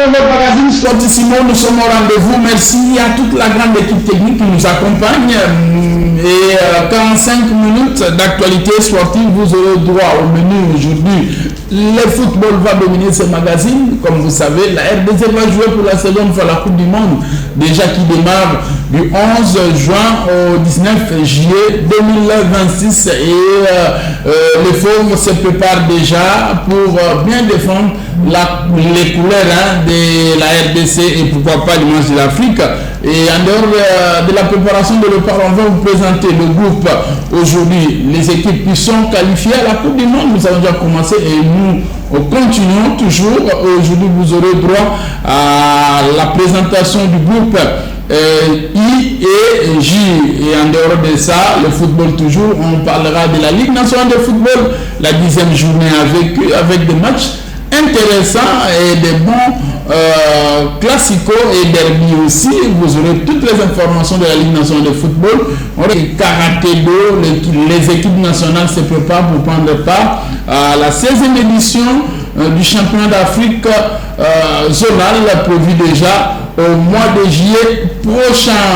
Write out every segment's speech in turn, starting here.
votre magazine Sportissimo, nous sommes au rendez-vous. Merci à toute la grande équipe technique qui nous accompagne. Et 45 minutes d'actualité sportive, vous aurez droit au menu aujourd'hui. Le football va dominer ce magazine. Comme vous savez, la RDC va jouer pour la seconde fois la Coupe du Monde, déjà qui démarre du 11 juin au 19 juillet 2026. Et les Fauves se préparent déjà pour bien défendre les couleurs de la RDC et pourquoi pas l'image de l'Afrique. Et en dehors de la préparation de l'OPAR, on va vous présenter le groupe aujourd'hui, les équipes qui sont qualifiées à la Coupe du Monde. Nous avons déjà commencé et nous continuons toujours. Aujourd'hui, vous aurez droit à la présentation du groupe I et J. Et en dehors de ça, le football toujours, on parlera de la Ligue nationale de football, la 10e journée avec des matchs intéressants et des bons classico et derby aussi. Vous aurez toutes les informations de la Ligue nationale de football. On a karaté do, les équipes nationales se préparent pour prendre part à la 16e édition du championnat d'Afrique zonal prévu déjà au mois de juillet prochain.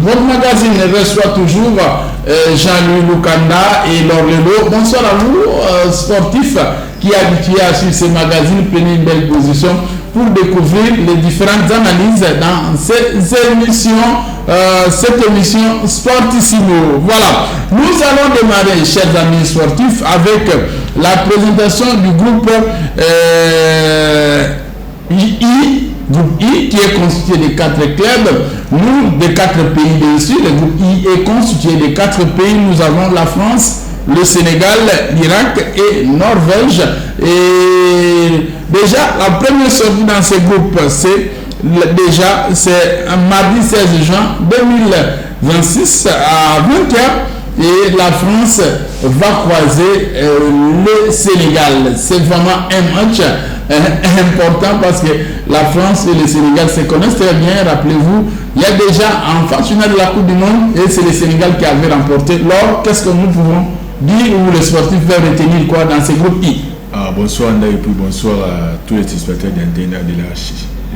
Votre magazine reçoit toujours Jean-Louis Lukanda et Lorlelo. Bonsoir à vous, sportifs qui est habitué à suivre ces magazines. Prenez une belle position pour découvrir les différentes analyses dans cette émission Sportissimo. Voilà, nous allons démarrer, chers amis sportifs, avec la présentation du groupe Groupe I, qui est constitué de 4 clubs, nous, de 4 pays dessus. Le groupe I est constitué de 4 pays. Nous avons la France, le Sénégal, l'Irak et Norvège. Et déjà, la première sortie dans ce groupe, c'est mardi 16 juin 2026 à 20h. Et la France va croiser le Sénégal. C'est vraiment un match important parce que la France et le Sénégal se connaissent très bien. Rappelez-vous, il y a déjà en phase finale de la Coupe du Monde et c'est le Sénégal qui avait remporté. Alors, qu'est-ce que nous pouvons dire ou les sportifs peuvent retenir quoi dans ce groupe I? Bonsoir Anda et puis bonsoir à tous les téléspectateurs d'Antenne de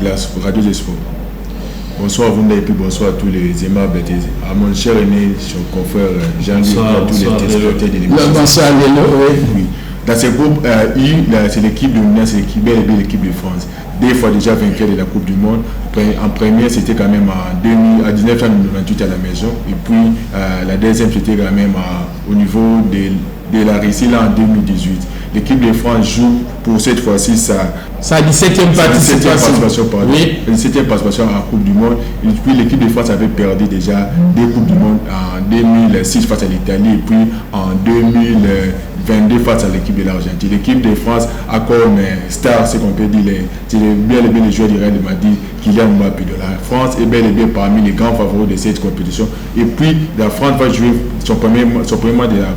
la Radio des Sports. Bonsoir Vunda et puis bonsoir à tous les aimables, à mon cher aîné, son confrère Jean-Louis, à tous les téléspectateurs de l'émission. Bonsoir oui. Dans ce groupe I, c'est l'équipe dominante, c'est l'équipe de France. Deux fois déjà vainqueur de la Coupe du Monde. En première, c'était quand même à 1998 à la maison. Et puis la deuxième, c'était quand même au niveau de la Russie là, en 2018. L'équipe de France joue pour cette fois-ci sa 17e participation. Oui. 17e participation à la Coupe du Monde. Et puis l'équipe de France avait perdu déjà des Coupes du Monde en 2006 face à l'Italie et puis en 2022 face à l'équipe de l'Argentine. L'équipe de France a comme star, ce qu'on peut dire, c'est bien les joueurs du Real de Madrid, Kylian Mbappé. La France est bel et bien parmi les grands favoris de cette compétition. Et puis la France va jouer son premier match de la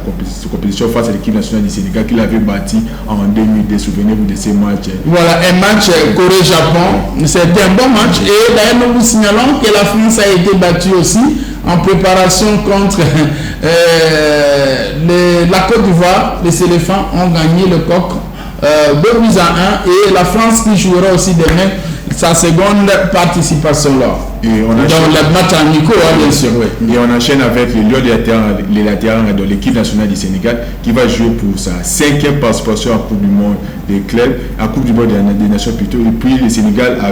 compétition face à l'équipe nationale du Sénégal qu'il avait bâti en 2002. Souvenez-vous de ces matchs. Voilà, un match Corée-Japon. C'était un bon match. Et d'ailleurs, nous vous signalons que la France a été battue aussi en préparation contre la Côte d'Ivoire. Les éléphants ont gagné le coq 2-1 et la France qui jouera aussi demain sa seconde participation là. Et on enchaîne, dans le match amicaux, bien sûr. Oui. Et on enchaîne avec les latérales de l'équipe nationale du Sénégal qui va jouer pour sa 5e participation à Coupe du Monde des clubs, à Coupe du Monde des Nations plutôt. Et puis le Sénégal a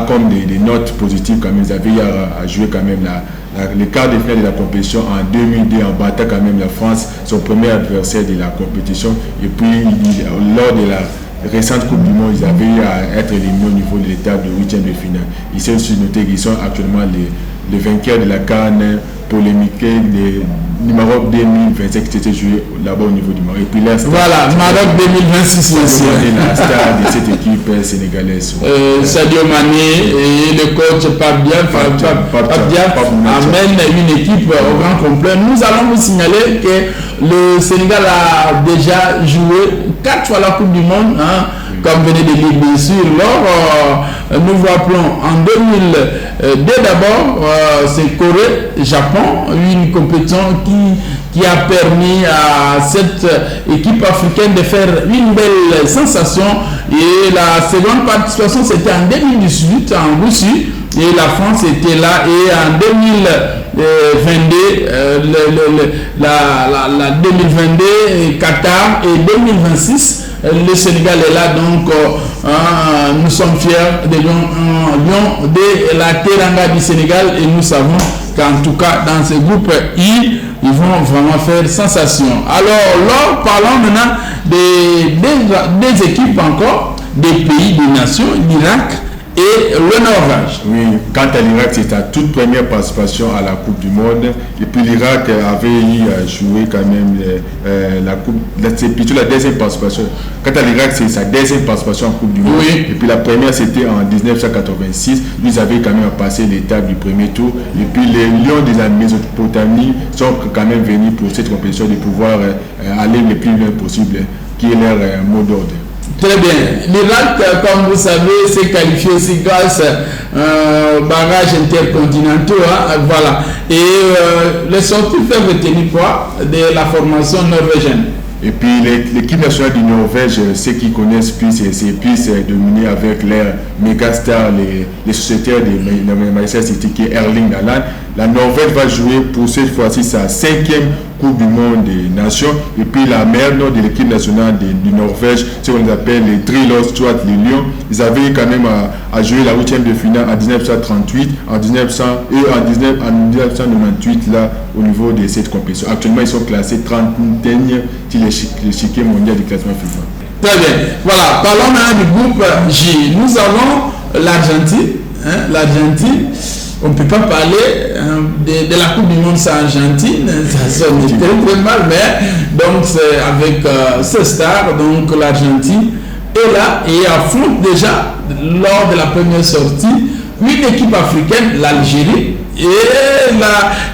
comme des notes positives quand même. Ils avaient à jouer quand même le quart de finale de la compétition en 2002 en battant quand même la France, son premier adversaire de la compétition. Et puis lors de la récente Coupe du Monde, ils avaient à être éliminés au niveau de l'étape de 8e de finale. Ils sont notés qu'ils sont actuellement les vainqueurs de la CAN polémique du Maroc 2025 qui s'était joué là-bas au niveau du Maroc. Et puis là, voilà, Maroc 2026 aussi. La star de cette équipe sénégalaise. Sadio Mané et le coach Pape Diop amènent une équipe au grand complet. Nous allons vous signaler que le Sénégal a déjà joué 4 fois la Coupe du Monde, comme venez de dire bien sûr. Alors, nous vous rappelons en dès d'abord, c'est Corée-Japon, une compétition qui a permis à cette équipe africaine de faire une belle sensation. Et la seconde participation, c'était en 2018 en Russie. Et la France était là. Et en 2022, la 2022, Qatar et 2026, le Sénégal est là. Donc, nous sommes fiers de Lion de la Teranga du Sénégal. Et nous savons qu'en tout cas, dans ce groupe I, ils vont vraiment faire sensation. Alors, parlons maintenant des équipes encore, des pays, des nations, l'Irak et le Norvège. Oui, quant à l'Irak, c'est sa toute première participation à la Coupe du Monde. Et puis l'Irak avait joué quand même la Coupe. C'est plutôt la deuxième participation. Quant à l'Irak, c'est sa deuxième participation en Coupe du Monde. Oui. Et puis la première, c'était en 1986. Ils avaient quand même passé l'étape du premier tour. Et puis les Lions de la Mésopotamie sont quand même venus pour cette compétition de pouvoir aller le plus loin possible, qui est leur mot d'ordre. Très bien. L'Irak, comme vous savez, s'est qualifié aussi grâce aux barrages intercontinentaux. Voilà. Et les sorties peuvent retenir quoi de la formation norvégienne. Et puis l'équipe nationale du Norvège, ceux qui connaissent plus, c'est plus dominé avec leurs méga-stars, les sociétaires de Manchester City, qui est Erling Haaland. La Norvège va jouer pour cette fois-ci sa 5e Coupe du Monde des Nations. Et puis la meilleure note de l'équipe nationale du Norvège, c'est ce qu'on appelle les Drillers, soit les Lions. Ils avaient quand même à jouer la 8e de finale en 1938, en 1998 là, au niveau de cette compétition. Actuellement, ils sont classés 31e sur l'échiquier mondial du classement FIFA. Très bien. Voilà, parlons maintenant du groupe J. Nous avons l'Argentine. L'Argentine. On ne peut pas parler de la Coupe du Monde sans Argentine, ça sonne très mal, mais donc c'est avec ce stars, donc l'Argentine est là et affronte déjà lors de la première sortie une équipe africaine, l'Algérie, et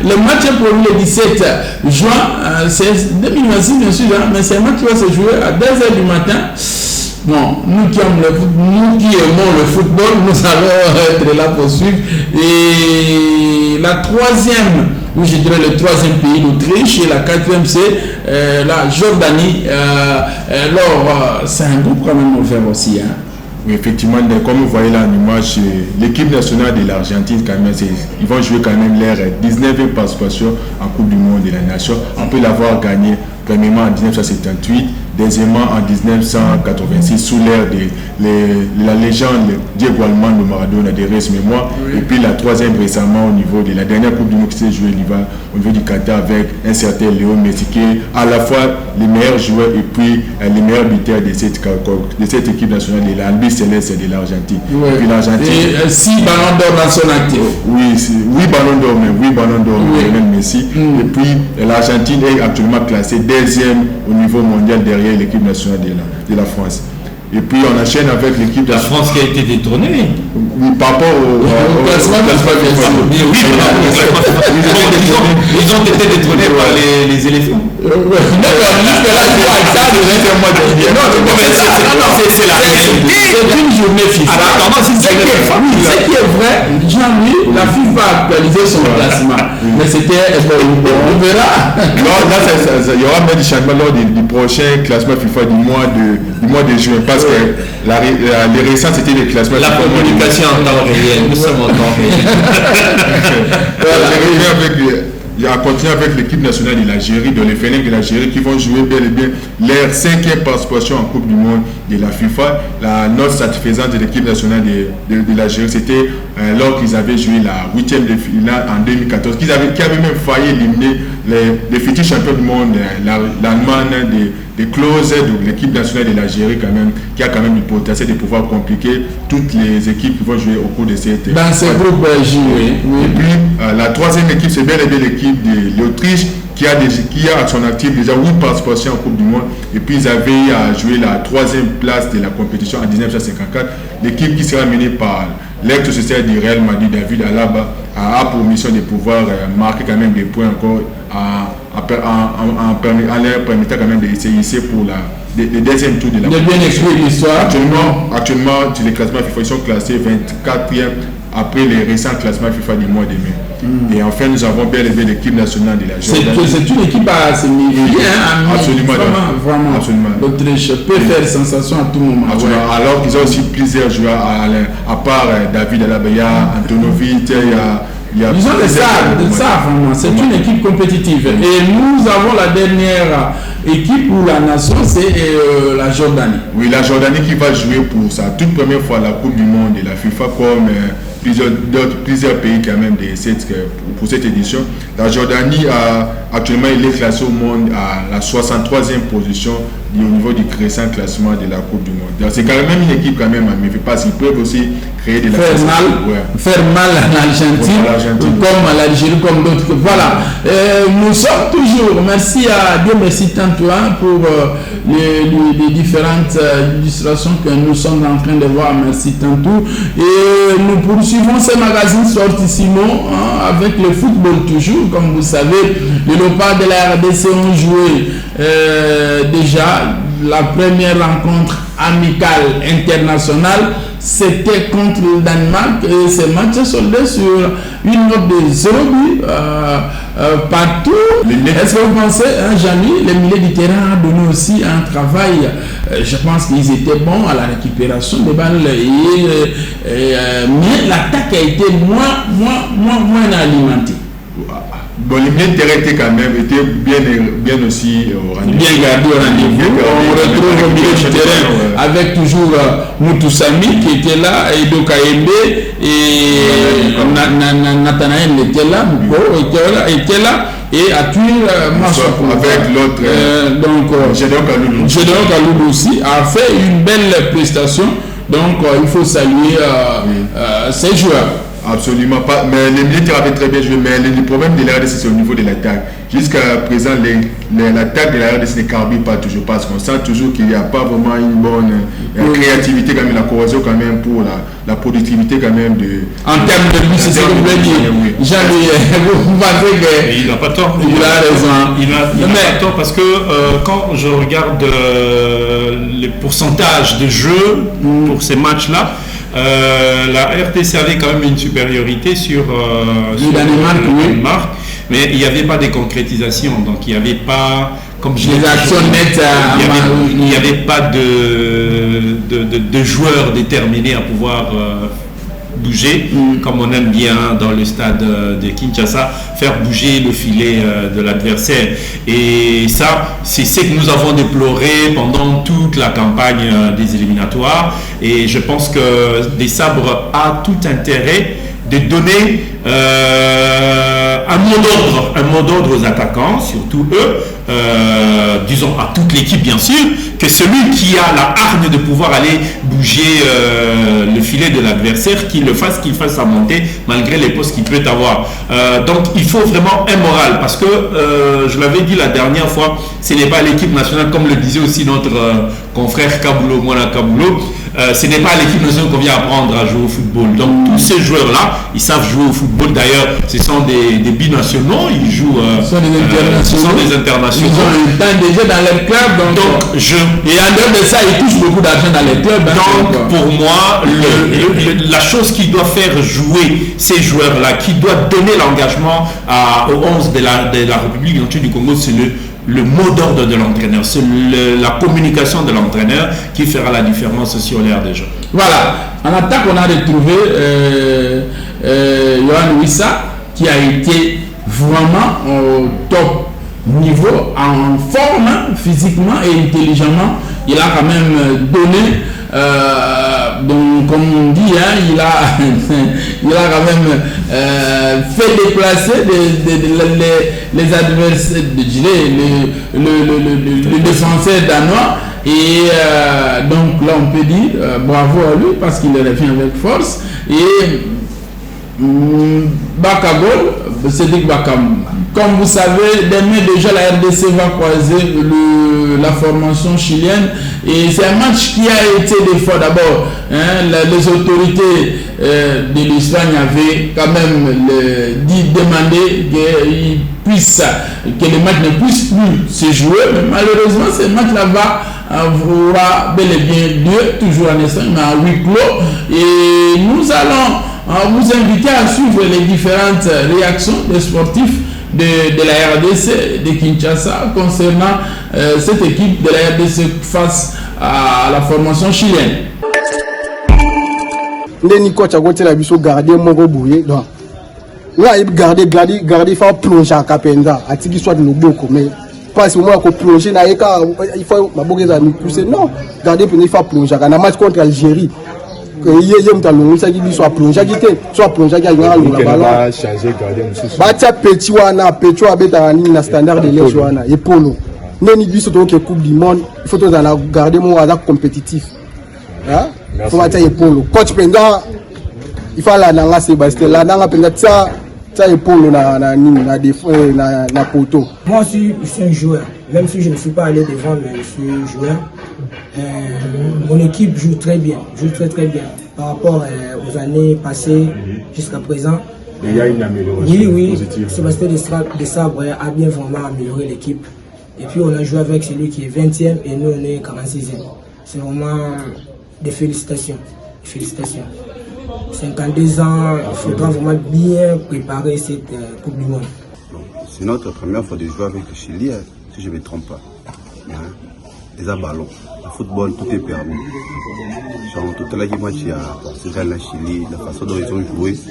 le match est prévu le 17 juin, c'est 2026 bien sûr, mais c'est un match qui va se jouer à 2h du matin. Bon, nous qui aimons le football, nous allons être là pour suivre. Et la troisième, ou je dirais le troisième pays, l'Autriche, et la quatrième, c'est la Jordanie. Alors, c'est un groupe quand même ouvert aussi. Hein. Oui, effectivement, comme vous voyez là en image, l'équipe nationale de l'Argentine, quand même, ils vont jouer quand même leur 19e participation en Coupe du Monde de la Nation. On peut l'avoir gagné premièrement en 1978, deuxièmement en 1986 sous l'ère de la légende Diego Armando Maradona de Res Mémoire. Oui. Et puis la troisième récemment au niveau de la dernière Coupe du Monde qui s'est jouée au niveau du Qatar avec un certain Léo Messi qui est à la fois les meilleurs joueurs et puis les meilleurs buteurs de cette équipe nationale de l'Albi Céleste de l'Argentine. Oui. Et puis l'Argentine. Et 6 ballons d'or dans son actif. Oui, 8 ballons d'or, mais 8 ballons d'or de Lionel Messi. Et puis l'Argentine est actuellement classée deuxième au niveau mondial derrière l'équipe nationale de la France. Et puis on enchaîne avec l'équipe de la France qui a été détrônée. Oui, par rapport au classement. Ils ont été détrônés par les éléphants. C'est la réalité. C'est une journée FIFA. Ce qui est vrai, Jean-Louis, la FIFA a actualisé son classement. Mais c'était, on verra. Il y aura même des changements lors du prochain classement FIFA du mois de juin. Parce que les récents, c'était les classements. La communication en temps réel. Nous sommes en temps réel. Il a continué avec l'équipe nationale de l'Algérie, de les Félins de l'Algérie qui vont jouer bel et bien leur 5e participation en Coupe du Monde de la FIFA. La note satisfaisante de l'équipe nationale de l'Algérie, c'était lors qu'ils avaient joué la 8e de finale en 2014, qui avaient même failli éliminer les futurs champions du monde, l'Allemagne des clauses de l'équipe nationale de l'Algérie quand même, qui a quand même le potentiel de pouvoir compliquer toutes les équipes qui vont jouer au cours de cette... Dans ce groupe, oui. Et puis, la troisième équipe, c'est bel et bien l'équipe de l'Autriche qui a à son actif déjà 8 participations en Coupe du Monde. Et puis, ils avaient à jouer la 3e place de la compétition en 1954. L'équipe qui sera menée par l'ex-sociétaire du Real Madrid, David Alaba, a pour mission de pouvoir marquer quand même des points encore en leur permettant quand même d'essayer pour le deuxième tour de la compétition. De bien expliquer l'histoire. Actuellement, sur les classements FIFA, ils sont classés 24e après les récents classements FIFA du mois de mai. Et enfin, nous avons bel et bien l'équipe nationale de la Jordanie. C'est une équipe à se méfier, absolument. Vraiment. Absolument. L'Autriche peut faire sensation à tout moment. Ouais. Alors qu'ils ont aussi plusieurs joueurs, à part David Alaba, Antonovic, ils ont de ça, vraiment. C'est une équipe compétitive. Et nous avons la dernière équipe où la nation, c'est la Jordanie. Oui, la Jordanie qui va jouer pour sa toute première fois la Coupe du Monde de la FIFA comme plusieurs pays quand même pour cette édition. La Jordanie, actuellement, il est classé au monde à la 63e position au niveau du récent classement de la Coupe du Monde. C'est quand même une équipe quand même à méfier parce qu'ils peuvent aussi créer de la faire mal à l'Argentine, comme à l'Algérie, comme d'autres. Voilà. Nous sommes toujours, merci à Dieu, merci Tantoine pour les différentes illustrations que nous sommes en train de voir. Merci Tantou. Et nous poursuivons ce magazine Sortissimo avec le football toujours. Comme vous savez, les Léopards de la RDC ont joué déjà la première rencontre amicale internationale, c'était contre le Danemark et ce match est soldé sur une note de 0 but partout. Est-ce que vous pensez, Jamy, les milieux du terrain ont donné aussi un travail, je pense qu'ils étaient bons à la récupération des balles, mais l'attaque a été moins alimentée. Bon, les milieux de terrain étaient quand même bien aussi au rendez-vous. Bien gardé au rendez-vous. On retrouve au milieu du terrain avec toujours Moutoussami qui était là, Edo Kaembe et Nathanaël était là, Mouko était là. Et Atuil Massoukou avec l'autre Gédéon Kaloulou aussi a fait une belle prestation. Donc il faut saluer ces joueurs. Absolument pas. Mais les militaires avaient très bien joué. Mais le problème de la RDC, c'est au niveau de l'attaque. Jusqu'à présent, l'attaque de la RDC ne carbure pas toujours. Parce qu'on sent toujours qu'il n'y a pas vraiment une bonne créativité, quand même, la cohésion quand même pour la productivité quand même de... En termes de but, c'est ce que vous voulez dire. Vous pensez que... Il n'a pas tort. Il a raison. Il n'a pas tort parce que quand je regarde les pourcentages de jeu pour ces matchs-là, la RDC avait quand même une supériorité sur le Danemark, mais il n'y avait pas de concrétisation, donc il n'y avait pas, comme je les actions nettes, il n'y avait pas de joueurs déterminés à pouvoir bouger, comme on aime bien dans le stade de Kinshasa, faire bouger le filet de l'adversaire. Et ça, c'est ce que nous avons déploré pendant toute la campagne des éliminatoires. Et je pense que Des Sabres a tout intérêt de donner un mot d'ordre aux attaquants, surtout eux, disons à toute l'équipe bien sûr, que celui qui a la hargne de pouvoir aller bouger le filet de l'adversaire, qu'il fasse sa montée malgré les postes qu'il peut avoir. Donc il faut vraiment un moral parce que je l'avais dit la dernière fois, ce n'est pas l'équipe nationale, comme le disait aussi notre confrère Kabulo, Mwana Kabulo, ce n'est pas à l'équipe nationale qu'on vient apprendre à jouer au football. Donc tous ces joueurs-là, ils savent jouer au football. D'ailleurs, ce sont des binationaux, ils jouent. Ce sont des internationaux. Ils ont eu le temps déjà dans leur club. Et en dehors de ça, ils touchent beaucoup d'argent dans les clubs. Donc pour moi, la chose qui doit faire jouer ces joueurs-là, qui doit donner l'engagement aux 11 de la République du Congo, c'est le mot d'ordre de l'entraîneur, c'est la communication de l'entraîneur qui fera la différence sur l'air des jeux. Voilà, en attaque on a retrouvé Yohan Wissa qui a été vraiment au top niveau, en forme physiquement et intelligemment. Il a quand même donné, donc comme on dit, il a quand même fait déplacer les adversaires, le défenseur danois. Et donc là on peut dire bravo à lui parce qu'il revient avec force. Et Bakagol, Cédric Bakam. Comme vous savez, demain déjà la RDC va croiser la formation chilienne et c'est un match qui a été des fois d'abord. Les autorités de l'Espagne avaient quand même demandé que le match ne puisse plus se jouer, mais malheureusement ce match-là aura bel et bien lieu, toujours en Espagne, mais à huis clos. Et nous allons vous inviter à suivre les différentes réactions des sportifs de la RDC de Kinshasa concernant cette équipe de la RDC face à la formation chilienne. Les coach a côté la biso garder mon bouillé donc là il garder faut plonger à Kapenza à tiki soit no boko mais pas ce moment qu'on plonger na eka il faut ma boke za nous pousser non garder pour il faut plonger na match contre Algérie que hier mtalongo ça qui soit plonger qui soit plonger qui a le ballon changer garder monsieur ba tia petit wana petit abeta ni na standard de l'Est wana et polo neni biso donc coupe du monde il faut dans la garder mon hasard compétitif hein faut battre épaulo coach Penga il faut la nanga Sébastien la nanga Penga ça épaulo na poteau. Moi aussi je suis un joueur même si je ne suis pas allé devant mais je suis un joueur. Mon équipe joue très bien très bien par rapport aux années passées jusqu'à présent. Il y a une amélioration positive. Sébastien Desabre a bien vraiment amélioré l'équipe et puis on a joué avec celui qui est 20e et nous on est 46e. C'est vraiment des félicitations. 52 ans, il faudra vraiment bien préparer cette Coupe du Monde. C'est notre première fois de jouer avec le Chili, si je ne me trompe pas. Les ballons, le football, tout est permis. Genre, tout à l'heure, match, il y a Portugal, la Chili, la façon dont ils ont joué. Tout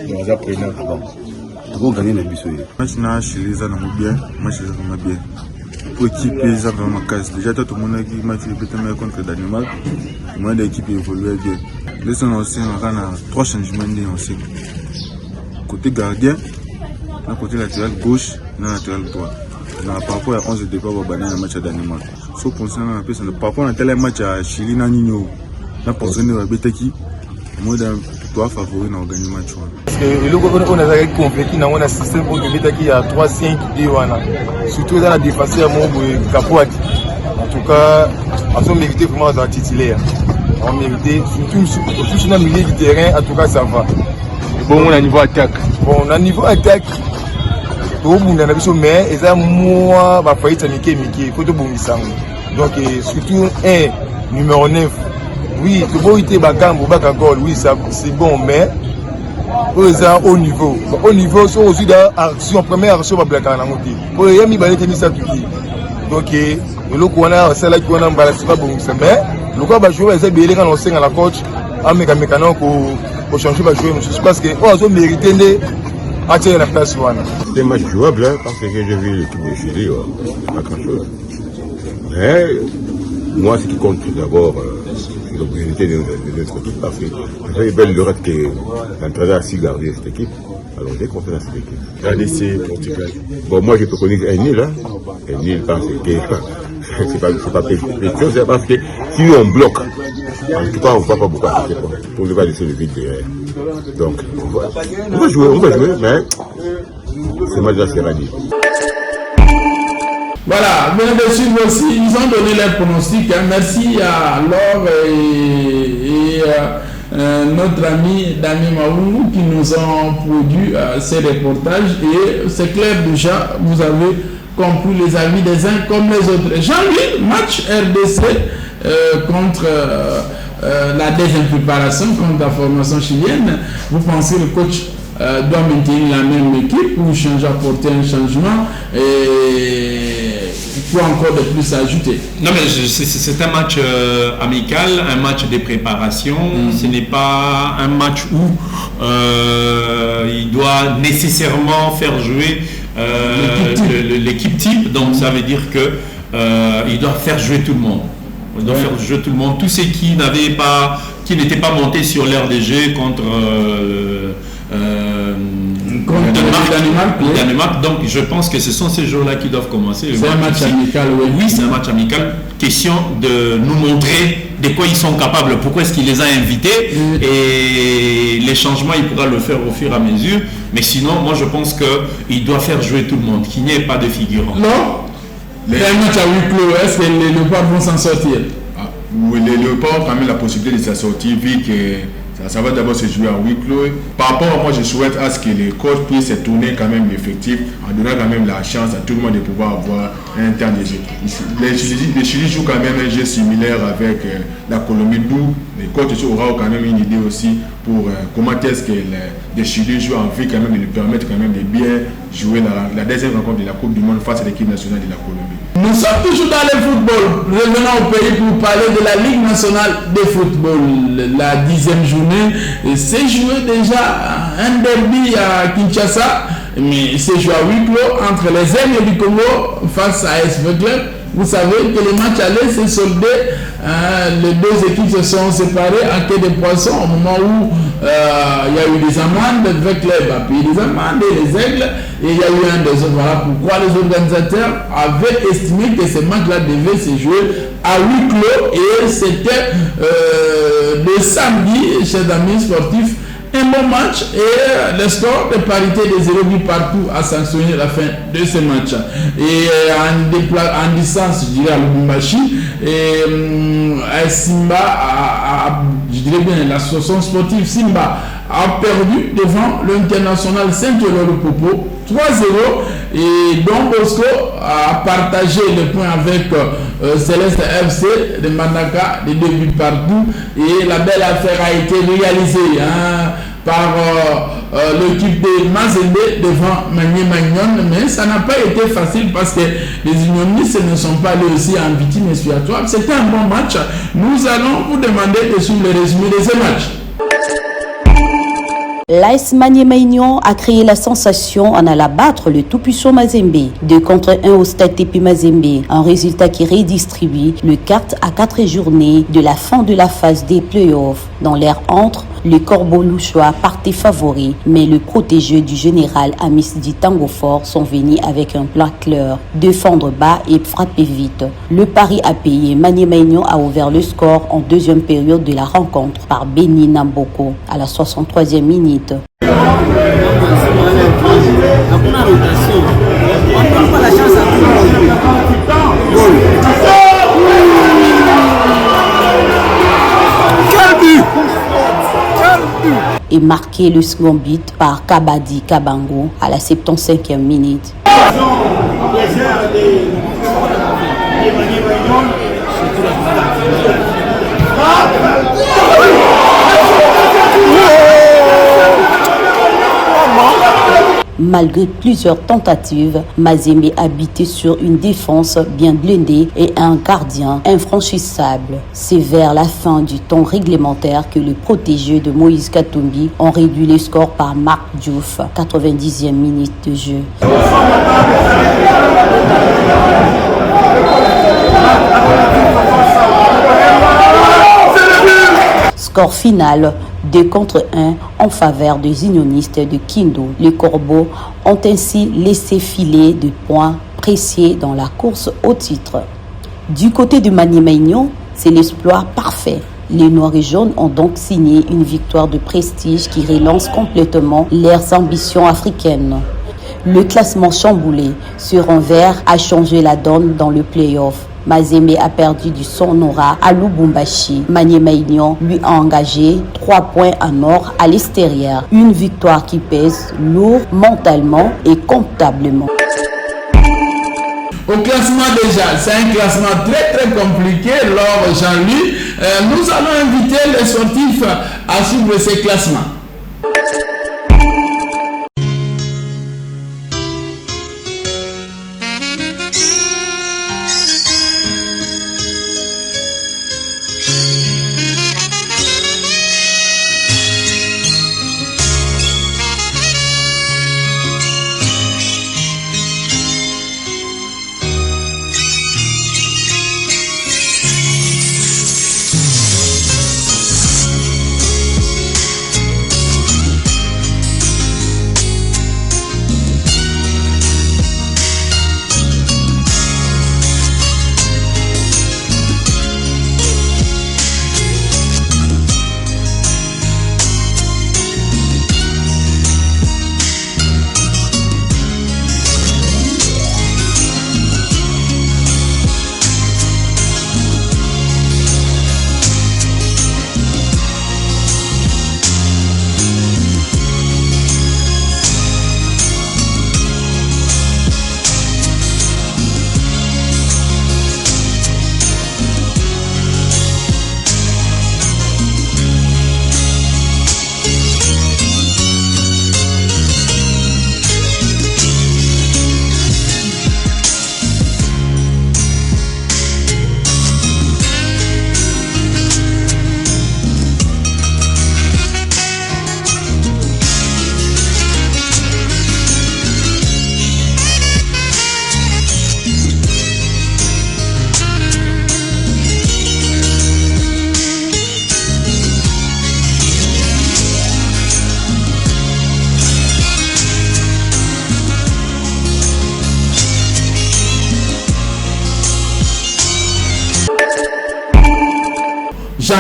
le gagner la bise. Match na Chili, ça nous bien. Match ça nous bien. Pour équipe, ça vraiment casse. Déjà, tout le monde a dit match peut-être contre Danemark. Le monde d'équipe évolue bien. Laissons aussi, on a 3 changements aussi. Côté gardien, d'un côté latéral gauche, d'un latéral droit. Par rapport à 11 départ, on va gagner un match à Danemark. Sauf pour ça, par rapport à tel match à Chili, on a pensé que Betaki, moi, toi favori dans gagner le match. Parce que on a complété dans un système pour que Betaki a 3-5-2, surtout dans la défense à mon Kapouati. En tout cas, on a mérité vraiment d'être titulaire. On mérité, surtout dans le milieu du terrain, en tout cas ça va. Bon, on a niveau attaque. Bon, on a niveau attaque. Mais ils ont moi, ma faillite, il faut tout bon. Donc, surtout, numéro 9. Oui, le beau était Bakambo, Bakagol, oui, c'est bon, mais ils ont haut niveau. Au niveau, ils sont aussi dans l'action, première action, pour les amis, ils ont mis ça tout. Donc, le Kouana, c'est là qu'on a un balance, pas bon, mais le quoi va jouer, c'est bien quand on sait à la coach, à mécaniquement pour changer, va jouer, parce qu'ils ont mérité de attirer la place. C'est un match jouable, hein, parce que j'ai vu l'équipe de Chili, pas grand chose. Mais moi, ce qui compte tout d'abord, c'est l'opportunité de notre équipe, parce que c'est belle le rate que l'entraîneur a su garder cette équipe. Alors j'ai confiance dans cette équipe. RDC, Portugal. Bon, moi je peux connaître un nil, hein. Un nil parce que c'est pas question, c'est parce que si on bloque, en tout cas on ne va pas beaucoup attaquer pour ne pas laisser le vide derrière. Donc on va jouer, mais ce match-là sera nul. Voilà, venez de suivre aussi, ils ont donné leur pronostic. Hein. Merci à Laure et notre ami Dami Maoulou qui nous ont produit ces reportages. Et c'est clair déjà, vous avez compris les avis des uns comme les autres. Jean-Louis, match RDC contre la deuxième préparation, contre la formation chilienne. Vous pensez que le coach doit maintenir la même équipe ou changer, apporter un changement et quoi encore de plus à ajouter? Non, mais c'est un match amical, un match de préparation. Ce n'est pas un match où il doit nécessairement faire jouer l'équipe type. Donc ça veut dire que il doit faire jouer tout le monde. Il doit faire jouer tout le monde. Tous ceux qui n'étaient pas montés sur l'aire des jeux contre le Danemark. Donc je pense que ce sont ces jours-là qui doivent commencer. C'est un match amical, oui, c'est un match amical. Question de nous montrer de quoi ils sont capables, pourquoi est-ce qu'il les a invités et les changements, il pourra le faire au fur et à mesure. Mais sinon, moi je pense qu'il doit faire jouer tout le monde, qu'il n'y ait pas de figurants. Non, les matchs à huis clos, est-ce que les Léopards vont s'en sortir? Oui, les Léopards ont quand même la possibilité de s'en sortir vu que Ça va d'abord se jouer en huis clos. Par rapport à moi, je souhaite à ce que les coachs puissent se tourner quand même l'effectif en donnant quand même la chance à tout le monde de pouvoir avoir un temps de jeu. Les Chili jouent quand même un jeu similaire avec la Colombie, d'où les coachs auront quand même une idée aussi pour comment est-ce que les Chili jouent en vie quand même de lui permettre quand même de bien jouer la deuxième rencontre de la Coupe du Monde face à l'équipe nationale de la Colombie. Nous sommes toujours dans le football. Revenons au pays pour parler de la Ligue nationale de football. La 10e journée s'est joué déjà un derby à Kinshasa, mais c'est joué à huis clos entre les Aigles du Congo face à SV Club. Vous savez que les matchs allaient se solder. Les deux équipes se sont séparées en queue de poisson au moment où il y a eu des amendes. Le club a payé des amendes et les Aigles. Et il y a eu un désordre. Voilà pourquoi les organisateurs avaient estimé que ces matchs-là devaient se jouer à huis clos. Et c'était le samedi, chers amis sportifs, un bon match et le score de parité de 0 but partout a sanctionné la fin de ce match. Et en distance, je dirais à Lubumbashi, Simba, je dirais bien l'association sportive Simba a perdu devant l'international Saint-Olo-le-Popo 3-0 et Don Bosco a partagé le point avec Céleste FC de Manaka de 2 buts partout et la belle affaire a été réalisée par l'équipe de Mazembe devant Magné Magnon, mais ça n'a pas été facile parce que les unionistes ne sont pas allés aussi en victime expiatoire. C'était un bon match. Nous allons vous demander de suivre le résumé de ce match. L'AS Maniema a créé la sensation en allant battre le tout-puissant Mazembe. 2-1 au stade TP Mazembe. Un résultat qui redistribue le quart à 4 journées de la fin de la phase des playoffs. Dans l'air entre, le Corbeau Louchois partait favori, mais le protégé du général Amisdi Tango Fort sont venus avec un plan clair, défendre bas et frapper vite. Le pari a payé. Maniema a ouvert le score en deuxième période de la rencontre par Beni Namboko à la 63e minute. Et marqué le second but par Kabadi Kabango à la 75e minute. Malgré plusieurs tentatives, Mazembe a buté sur une défense bien blindée et un gardien infranchissable. C'est vers la fin du temps réglementaire que les protégés de Moïse Katumbi ont réduit le score par Marc Diouf, 90e minute de jeu. Score final 2-1 en faveur des unionistes de Kindu. Les Corbeaux ont ainsi laissé filer des points précieux dans la course au titre. Du côté de Maniema, c'est l'exploit parfait. Les Noirs et Jaunes ont donc signé une victoire de prestige qui relance complètement leurs ambitions africaines. Le classement chamboulé sur un vert a changé la donne dans le play-off. Mazembe a perdu du son aura à Lubumbashi. Maniema lui a engagé 3 points en or à l'extérieur. Une victoire qui pèse lourd mentalement et comptablement. Au classement déjà, c'est un classement très compliqué. Alors Jean-Louis, nous allons inviter les sportifs à suivre ces classements.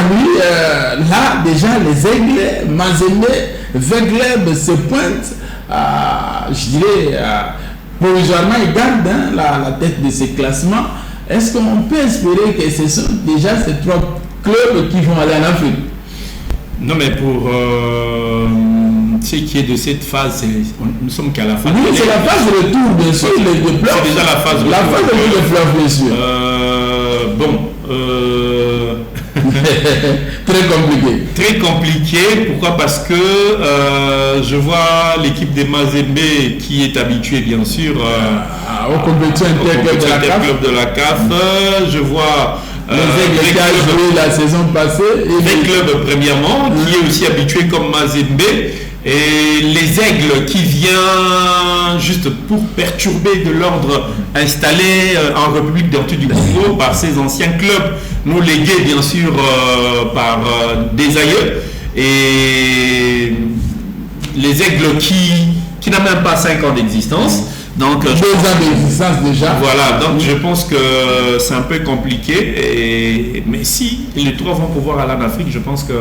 Jean-Louis, là déjà les Aigles, Mazembe, Vegleb se pointent, je dirais, provisoirement ils gardent la tête de ces classements. Est-ce qu'on peut espérer que ce sont déjà ces 3 clubs qui vont aller en Afrique? Non, mais pour ce qui est de cette phase, nous sommes qu'à la phase. Oui, c'est la phase de retour, bien sûr, de pleurs. C'est déjà la phase de retour. La phase de retour de pleurs, bien sûr. Très compliqué. Très compliqué. Pourquoi? Parce que je vois l'équipe des Mazembe qui est habituée, bien sûr, aux compétitions interclubs de la CAF. Je vois les Aigles qui a joué la saison passée. Les clubs, premièrement, qui est aussi habitué comme Mazembe. Et les Aigles qui vient juste pour perturber de l'ordre installé en République du Congo par ses anciens clubs, nous légués bien sûr par des aïeux. Et les Aigles qui n'ont même pas 5 ans d'existence. Donc, 2 ans d'existence déjà. Voilà, donc je pense que c'est un peu compliqué. Mais si les 3 vont pouvoir aller en Afrique, je pense que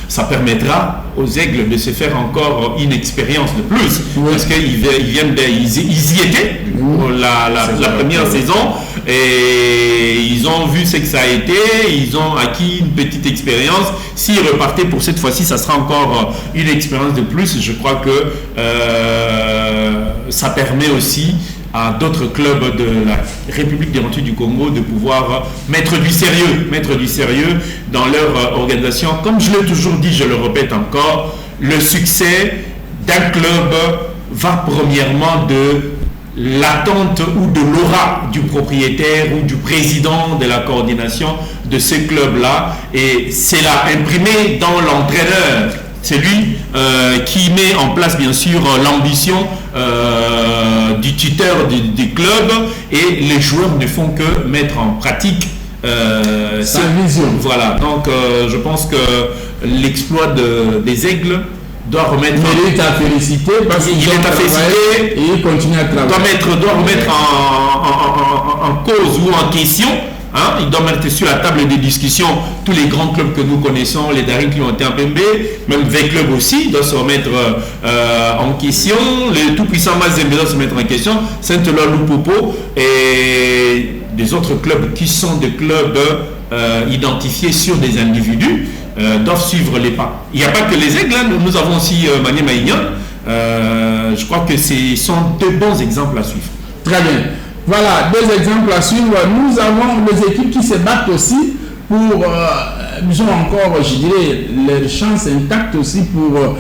ça permettra aux Aigles de se faire encore une expérience de plus. Oui. Parce qu'ils viennent, ils y étaient pour la première saison et ils ont vu ce que ça a été, ils ont acquis une petite expérience. S'ils repartaient pour cette fois-ci, ça sera encore une expérience de plus. Je crois que ça permet aussi à d'autres clubs de la République démocratique du Congo de pouvoir mettre du sérieux dans leur organisation. Comme je l'ai toujours dit, je le répète encore, le succès d'un club va premièrement de l'attente ou de l'aura du propriétaire ou du président de la coordination de ce club-là, et c'est là imprimé dans l'entraîneur. C'est lui qui met en place bien sûr l'ambition du tuteur du club, et les joueurs ne font que mettre en pratique sa vision. Voilà, donc je pense que l'exploit des Aigles doit remettre. Mais il est à féliciter parce qu'il est à féliciter et il continue à travailler. Doit remettre en cause ou en question. Hein, il doit mettre sur la table des discussions tous les grands clubs que nous connaissons, les Daring qui ont été en PMB, même V-Club aussi doit se remettre en question, le tout-puissant Mazembe doit se mettre en question, Saint-Eloi, Lupopo et des autres clubs qui sont des clubs identifiés sur des individus doivent suivre les pas. Il n'y a pas que les Aigles, hein, nous avons aussi Maniema Ignan. Je crois que ce sont 2 bons exemples à suivre. Très bien. Voilà, 2 exemples à suivre. Nous avons les équipes qui se battent aussi pour, ils ont encore, je dirais, leurs chances intactes aussi pour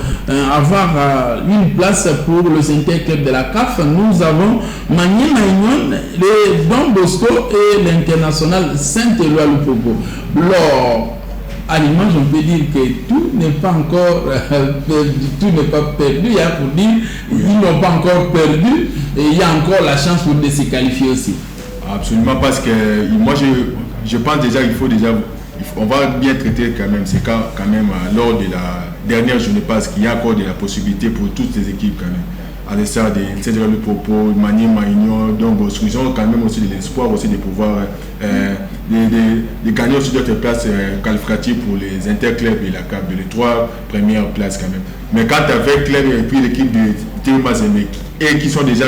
avoir une place pour le 5e club de la CAF. Nous avons Maniema Ignan, les Don Bosco et l'international Saint-Eloi Lupopo. À l'image, on peut dire que tout n'est pas encore perdu, tout n'est pas perdu. Il y a pour dire ils n'ont pas encore perdu et il y a encore la chance pour de se qualifier aussi. Absolument, parce que moi je pense déjà on va bien traiter quand même ces cas quand même lors de la dernière journée, parce qu'il y a encore de la possibilité pour toutes les équipes quand même. À l'instar de Saint-Eloi Lupopo, Maniema Ignan, donc ils ont quand même aussi de l'espoir aussi de pouvoir de gagner aussi d'autres places qualificatives pour les interclubs et la CAF, les 3 premières places quand même. Mais quand avec club et puis l'équipe de Théo Mazembe et qui sont déjà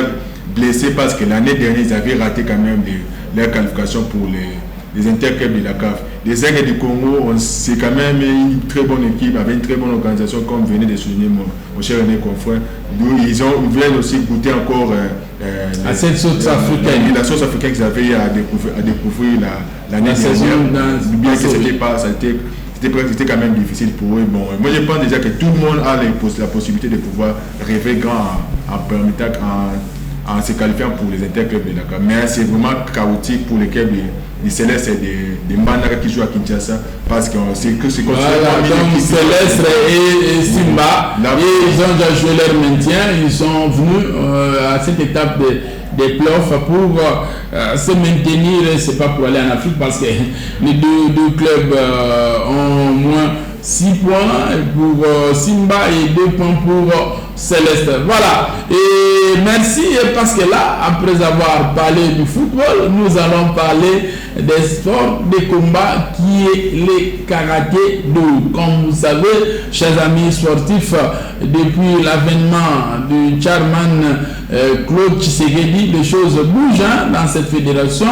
blessés parce que l'année dernière ils avaient raté quand même leur qualification pour les interclubs de la CAF. Les Aigles du Congo, c'est quand même une très bonne équipe avec une très bonne organisation, comme venait de souligner mon cher René Confrère. Ils viennent aussi goûter encore à cette sauce africaine. La sauce africaine qu'ils avaient à découvrir l'année dernière. Bien que c'était quand même difficile pour eux. Bon, moi je pense déjà que tout le monde a la possibilité de pouvoir rêver grand en se qualifiant pour les interclubs de Dakar. Mais c'est vraiment chaotique pour l'équipe des Célestes et des Mbandaka qui jouent à Kinshasa, parce que c'est comme donc Céleste et Simba, ils ont déjà joué leur maintien, ils sont venus à cette étape des playoffs pour se maintenir. C'est pas pour aller en Afrique, parce que les deux clubs ont moins 6 points pour Simba et 2 points pour Céleste. Voilà. Et merci, parce que là, après avoir parlé du football, nous allons parler des sports de combat qui est le karaté-do. Comme vous savez, chers amis sportifs, depuis l'avènement du chairman Claude Tshisekedi, les choses bougent dans cette fédération.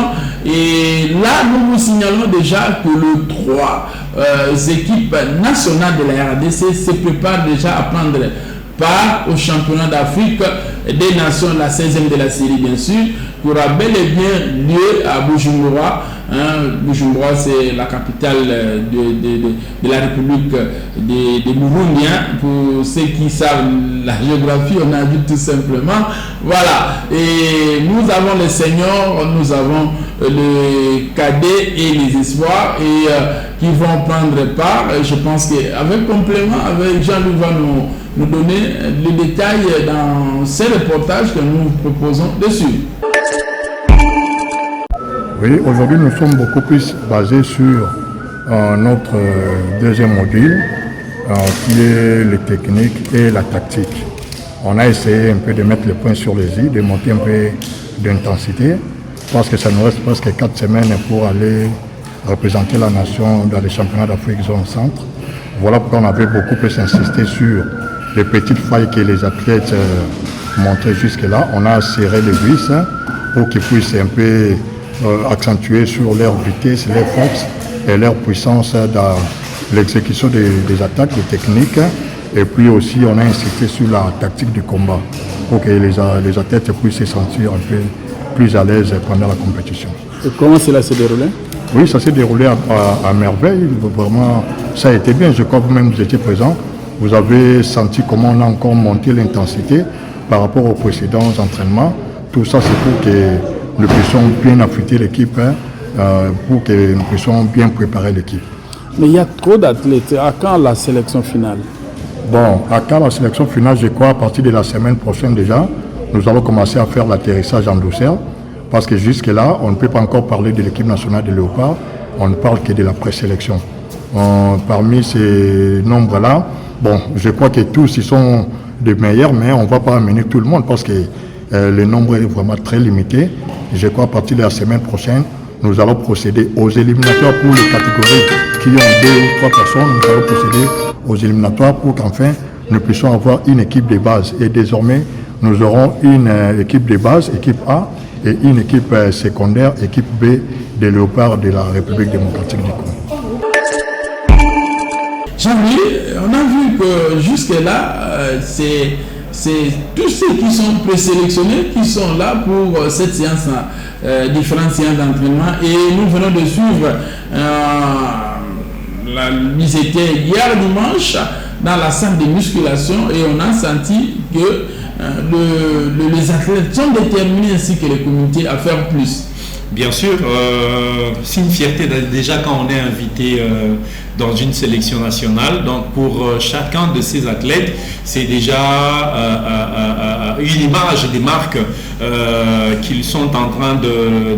Et là, nous vous signalons déjà que les 3 équipes nationales de la RDC se préparent déjà à prendre part au championnat d'Afrique des Nations, la 16e de la série bien sûr, qui aura bel et bien lieu à Bujumbura. Bujumbura, c'est la capitale de la République de Burundi. Pour ceux qui savent la géographie, on a vu tout simplement. Voilà. Et nous avons les seniors, nous avons les cadets et les espoirs qui vont prendre part. Je pense qu'avec complément, avec Jean-Louis va nous donner les détails dans ces reportages que nous proposons dessus. Oui, aujourd'hui nous sommes beaucoup plus basés sur notre deuxième module qui est les techniques et la tactique. On a essayé un peu de mettre le point sur les i, de monter un peu d'intensité parce que ça nous reste presque 4 semaines pour aller représenter la nation dans les championnats d'Afrique zone centre. Voilà pourquoi on avait beaucoup plus insisté sur les petites failles que les athlètes montraient jusque-là. On a serré les vis pour qu'ils puissent un peu accentuer sur leur vitesse, leur force et leur puissance dans l'exécution des attaques, des techniques. Et puis aussi, on a insisté sur la tactique du combat pour que les athlètes puissent se sentir un peu plus à l'aise pendant la compétition. Et comment cela s'est déroulé? Oui, ça s'est déroulé à merveille. Vraiment, ça a été bien. Je crois que vous-même vous étiez présent. Vous avez senti comment on a encore monté l'intensité par rapport aux précédents entraînements. Tout ça, c'est pour que nous puissions bien affûter l'équipe, pour que nous puissions bien préparer l'équipe. Mais il y a trop d'athlètes. À quand la sélection finale? Bon, à quand la sélection finale, je crois à partir de la semaine prochaine déjà, nous allons commencer à faire l'atterrissage en douceur. Parce que jusque-là, on ne peut pas encore parler de l'équipe nationale de Léopard. On ne parle que de la présélection. Parmi ces nombres-là, bon, je crois que tous ils sont des meilleurs, mais on ne va pas amener tout le monde parce que le nombre est vraiment très limité. Je crois à partir de la semaine prochaine, nous allons procéder aux éliminatoires pour les catégories qui ont 2 ou 3 personnes. Nous allons procéder aux éliminatoires pour qu'enfin nous puissions avoir une équipe de base. Et désormais, nous aurons une équipe de base, équipe A, et une équipe secondaire, équipe B des Léopards de la République démocratique du Congo. Jean-Louis, on a vu que jusque-là, c'est tous ceux qui sont présélectionnés qui sont là pour cette séance, différentes séances d'entraînement. Et nous venons de suivre la visite hier dimanche dans la salle de musculation et on a senti que les athlètes sont déterminés ainsi que les comités à faire plus. Bien sûr, c'est une fierté déjà quand on est invité dans une sélection nationale. Donc pour chacun de ces athlètes, c'est déjà une image des marques qu'ils sont en train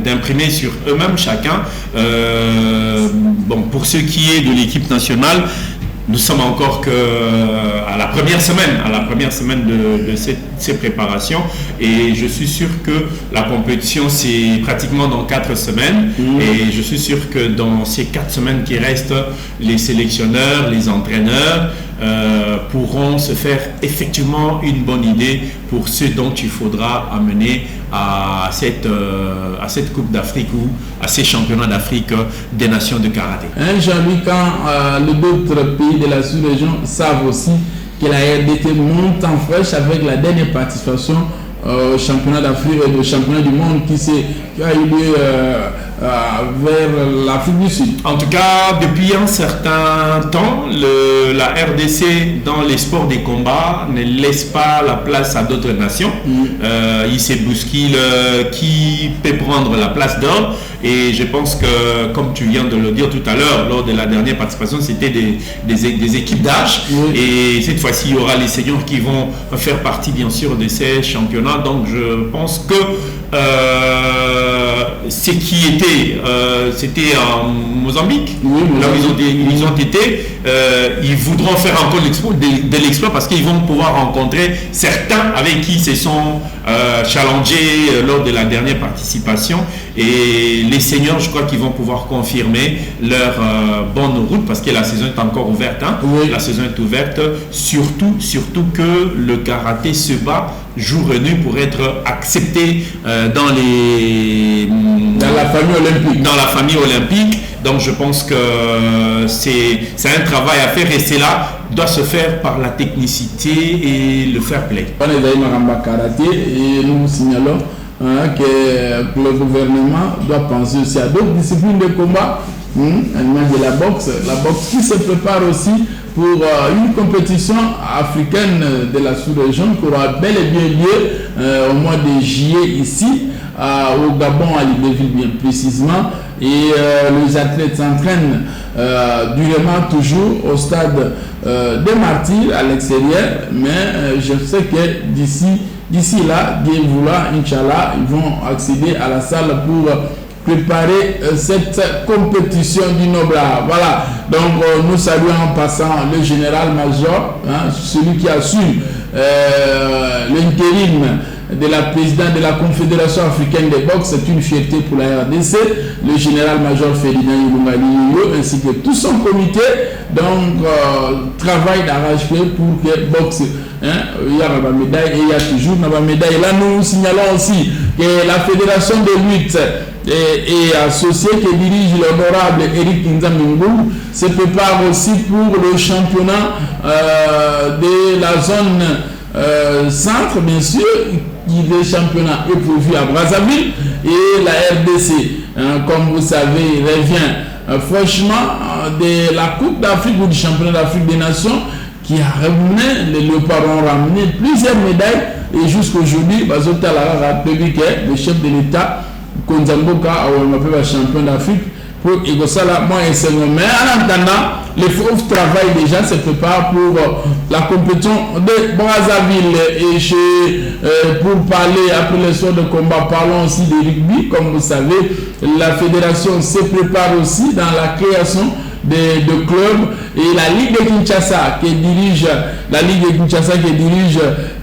d'imprimer sur eux-mêmes chacun. Bon, pour ce qui est de l'équipe nationale, nous sommes encore à la première semaine de ces préparations et je suis sûr que la compétition c'est pratiquement dans 4 semaines et je suis sûr que dans ces 4 semaines qui restent, les sélectionneurs, les entraîneurs pourront se faire effectivement une bonne idée pour ce dont il faudra amener à cette Coupe d'Afrique ou à ces championnats d'Afrique des nations de karaté. Jean-Louis, quand les autres pays de la sous-région savent aussi que la RDT monte en fraîche avec la dernière participation au championnat d'Afrique et au championnat du monde qui a eu lieu vers l'Afrique du Sud. En tout cas, depuis un certain temps, la RDC dans les sports des combats ne laisse pas la place à d'autres nations. Il se bouscule qui peut prendre la place d'or. Et je pense que, comme tu viens de le dire tout à l'heure, lors de la dernière participation, c'était des équipes d'âge. Et cette fois-ci, il y aura les seniors qui vont faire partie, bien sûr, de ces championnats. Donc, je pense que ce qui était, c'était en Mozambique, là où ils ont été, ils voudront faire encore de l'exploit parce qu'ils vont pouvoir rencontrer certains avec qui ils se sont challengés lors de la dernière participation. Et les seniors, je crois qu'ils vont pouvoir confirmer leur bonne route parce que la saison est encore ouverte. Hein? Oui. La saison est ouverte, surtout que le karaté se bat jour et nuit pour être accepté dans la famille olympique. Dans la famille olympique. Donc je pense que c'est un travail à faire et cela doit se faire par la technicité et le fair play. On est dans karaté et nous signalons que le gouvernement doit penser aussi à d'autres disciplines de combat, de la boxe qui se prépare aussi pour une compétition africaine de la sous-région qui aura bel et bien lieu au mois de juillet ici au Gabon, à Libreville bien précisément, et les athlètes s'entraînent durement toujours au stade des Martyrs à l'extérieur, mais je sais que d'ici là, Dieu vouloir, Inch'Allah, ils vont accéder à la salle pour préparer cette compétition du noble art. Voilà, donc nous saluons en passant le général-major, celui qui assume l'intérim de la présidente de la Confédération africaine de boxe. C'est une fierté pour la RDC, le général-major Ferdinand Ilunga, ainsi que tout son comité. Donc, travail d'arrache-pied pour que boxe, il y a la médaille et il y a toujours la médaille. Là, nous signalons aussi que la fédération de lutte et associé que dirige l'honorable Eric Nzamingou se prépare aussi pour le championnat de la zone centre, bien sûr. Le championnat est prévu à Brazzaville et la RDC, comme vous savez, revient franchement de la Coupe d'Afrique ou du championnat d'Afrique des Nations qui a ramené, les Léopards ont ramené plusieurs médailles et jusqu'aujourd'hui, le chef de l'État, Konzamboka, a champion d'Afrique pour Egosala, moi et Seigneur. Mais en attendant, les forces travaillent déjà, se préparent pour la compétition de Brazzaville. Et pour parler, après le soir de combat, parlons aussi de rugby. Comme vous savez, la fédération se prépare aussi dans la création de clubs et la Ligue de Kinshasa qui dirige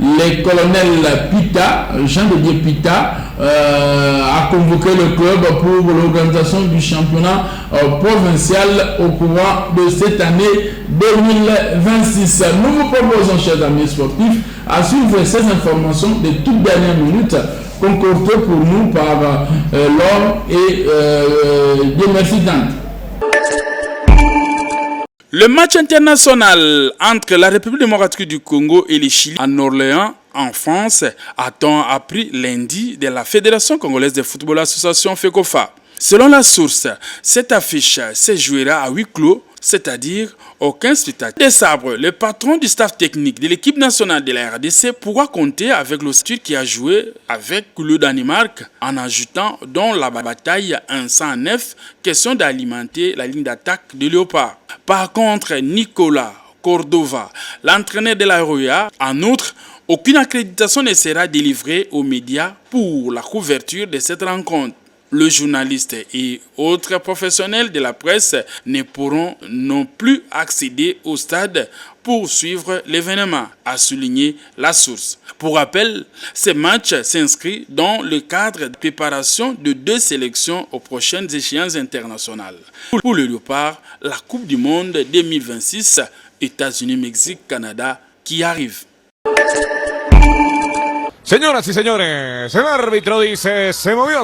les colonels Pita, Jean de Dieu Pita, a convoqué le club pour l'organisation du championnat provincial au courant de cette année 2026. Nous vous proposons, chers amis sportifs, à suivre ces informations de toutes dernières minutes concoctées pour nous par Laure et Dieu merci Dante. Le match international entre la République démocratique du Congo et le Chili en Orléans, en France, a-t-on appris lundi de la Fédération congolaise de football association FECOFA. Selon la source, cette affiche se jouera à huis clos, c'est-à-dire aucun spectacle. Dès Sabre, le patron du staff technique de l'équipe nationale de la RDC pourra compter avec le statut qui a joué avec le Danemark en ajoutant dans la bataille un 109, question d'alimenter la ligne d'attaque de Léopard. Par contre, Nicolas Cordova, l'entraîneur de la ROA, en outre, aucune accréditation ne sera délivrée aux médias pour la couverture de cette rencontre. Le journaliste et autres professionnels de la presse ne pourront non plus accéder au stade pour suivre l'événement, a souligné la source. Pour rappel, ce match s'inscrit dans le cadre de préparation de 2 sélections aux prochaines échéances internationales. Pour le Léopard, la Coupe du Monde 2026, États-Unis, Mexique, Canada, qui arrive. Señoras y señores, el árbitro dice, se movió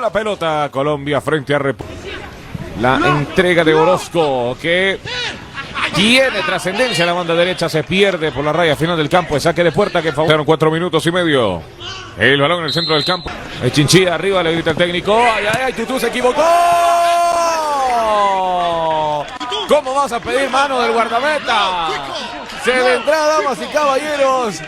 la pelota. Colombia frente a República. La entrega de Orozco que tiene trascendencia. La banda derecha se pierde por la raya final del campo. El saque de puerta que favorecieron 4 minutos y medio. El balón en el centro del campo. El Chinchilla arriba, le grita el técnico. Ay, Tutú se equivocó. ¿Cómo vas a pedir mano del guardameta? Se vendrá, damas y caballeros.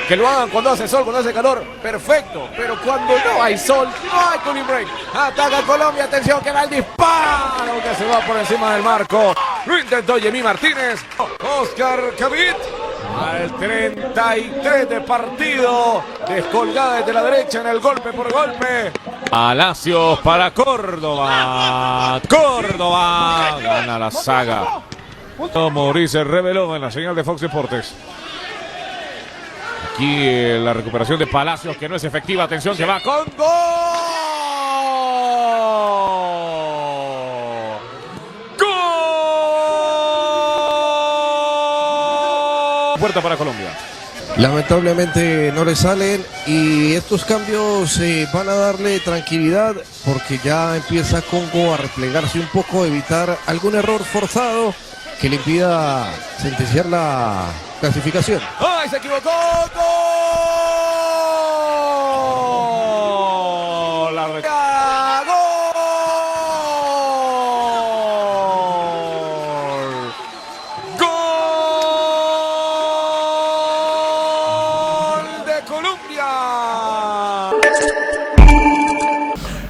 Que lo hagan cuando hace sol, cuando hace calor, perfecto. Pero cuando no hay sol, no hay cooling break. Ataca Colombia, atención, que va el disparo que se va por encima del marco. Lo intentó Yemi Martínez. Oscar Cavit. Al 33 de partido. Descolgada desde la derecha en el golpe por golpe. Palacios para Córdoba. Córdoba gana la saga. Maurice reveló en la señal de Fox Deportes. Aquí la recuperación de Palacios que no es efectiva. Atención, que va con gol. Puerta para Colombia. Lamentablemente no le salen y estos cambios van a darle tranquilidad porque ya empieza Congo a replegarse un poco, evitar algún error forzado que le impida sentenciar la clasificación. ¡Ay, se equivocó! ¡Gol! La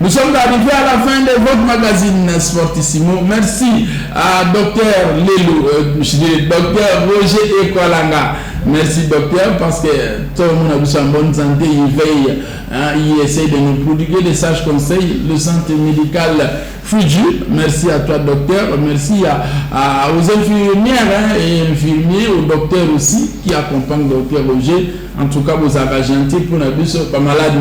Nous sommes arrivés à la fin de votre magazine Sportissimo. Merci à Dr Lelo, Dr Roger Ekwalanga. Merci docteur parce que tout le monde a besoin de bonne santé, il veille, il essaie de nous prodiguer des sages conseils. Le centre médical Fuji, merci à toi docteur, merci aux infirmières et infirmiers, aux docteurs aussi qui accompagnent le docteur Roger. En tout cas, vous avez gentil pour nous, pas malade,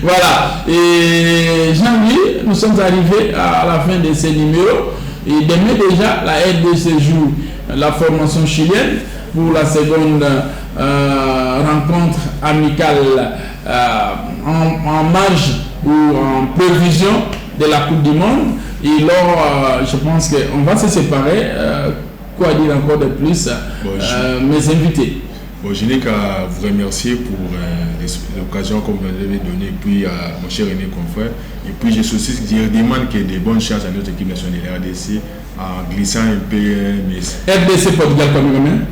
voilà. Et Jean-Louis, nous sommes arrivés à la fin de ce numéro. Et demain déjà, la RDC joue la formation chilienne pour la seconde rencontre amicale en marge ou en prévision de la Coupe du Monde. Et là, je pense qu'on va se séparer. Quoi dire encore de plus, mes invités? Bon, je n'ai qu'à vous remercier pour l'occasion que vous m'avez donnée, et puis à mon cher aîné confrère. Et puis je souhaite dire demande qu'il y ait de bonnes chances à notre équipe nationale de la RDC en glissant un peu. RDC Portugal quand même.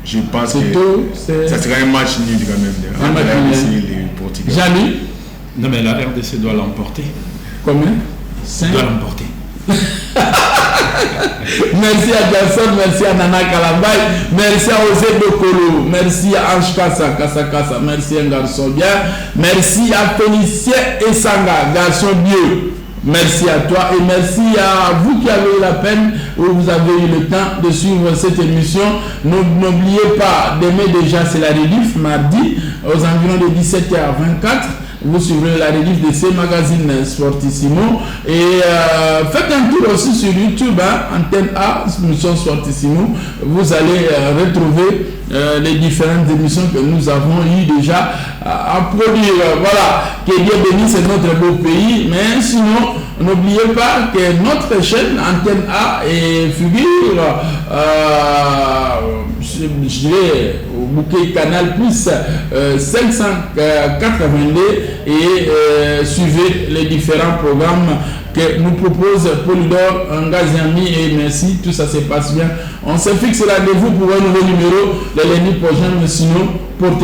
Je pense que ça sera un match nul quand même. Un match nul. Jamy. Non mais la RDC doit l'emporter. Combien? 5 doit l'emporter. Merci à Gasson, merci à Nana Kalambay, merci à Osé Bokolo, merci à Ange Kassa, merci à un garçon bien, merci à Félicien Essanga, garçon vieux. Merci à toi et merci à vous qui avez eu la peine ou vous avez eu le temps de suivre cette émission. N'oubliez pas, demain déjà c'est la rediff, mardi, aux environs de 17h24. Vous suivrez la rediff de ces magazines Sportissimo et faites un tour aussi sur YouTube, Antenne A, émission Sportissimo. Vous allez retrouver les différentes émissions que nous avons eu déjà à produire. Voilà, que Dieu bénisse notre beau pays, mais sinon, n'oubliez pas que notre chaîne Antenne A figure, je dirais, au bouquet Canal Plus 582 et suivez les différents programmes que nous propose Polydor, Ngaziami et merci, tout ça se passe bien. On se fixe rendez-vous pour un nouveau numéro le lundi prochain, mais sinon, portez